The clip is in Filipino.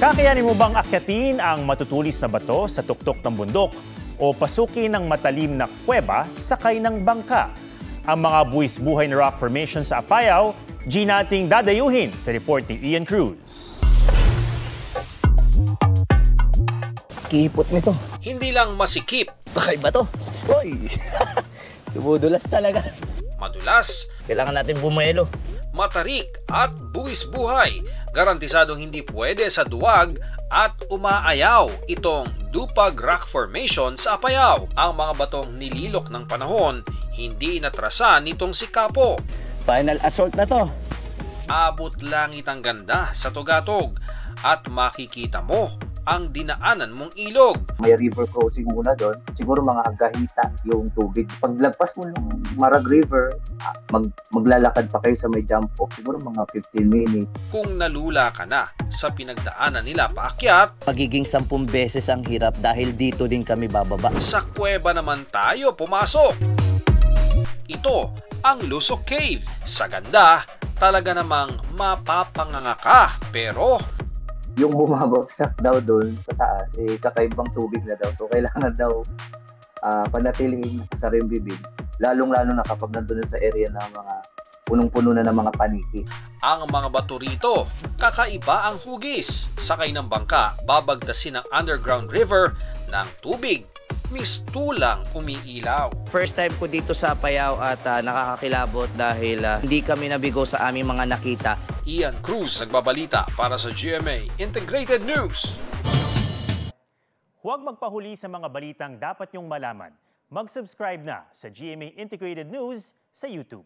Kakayanin mo bang akyatin ang matutulis na bato sa tuktok ng bundok o pasukin ng matalim na kuweba sakay ng bangka? Ang mga buwis-buhay na rock formation sa Apayao, nating dadayuhin sa report ni Ian Cruz. Kipot nito. Hindi lang masikip, Kakaiba to. Uy! Dumudulas talaga. madulas, Kailangan natin bumelo. matarik at buwis-buhay. Garantisadong hindi pwede sa duwag at umaayaw itong Dupag Rock Formation sa Apayao. Ang mga batong nililok ng panahon, hindi inatrasan nitong si Kapo. Final assault na to. Abot langit ang ganda sa tugatog at makikita mo ang dinaanan mong ilog. May river crossing muna doon. Siguro mga agahita yung tubig. Paglagpas mo ng Marag River, maglalakad pa kayo sa may jump off. Siguro mga 15 minutes. Kung nalula ka na sa pinagdaanan nila paakyat, Magiging 10 beses ang hirap dahil dito din kami bababa. sa kuweba naman tayo pumasok. Ito ang Lusok Cave. Sa ganda, talaga namang mapapanganga ka. Pero Yung bumabagsak daw doon sa taas, kakaibang tubig na daw. So, kailangan daw panatilihin sa rimbibig. Lalong-lalo na kapag nandun na sa area ng mga punong-puno na ng mga paniki. ang mga bato rito, kakaiba ang hugis. Sakay ng bangka, babagtasin ang underground river ng tubig. Mistulang umiilaw. First time ko dito sa Apayao at nakakakilabot dahil hindi kami nabigo sa aming mga nakita. Ian Cruz nagbabalita para sa GMA Integrated News. Huwag magpahuli sa mga balitang dapat niyong malaman. Mag-subscribe na sa GMA Integrated News sa YouTube.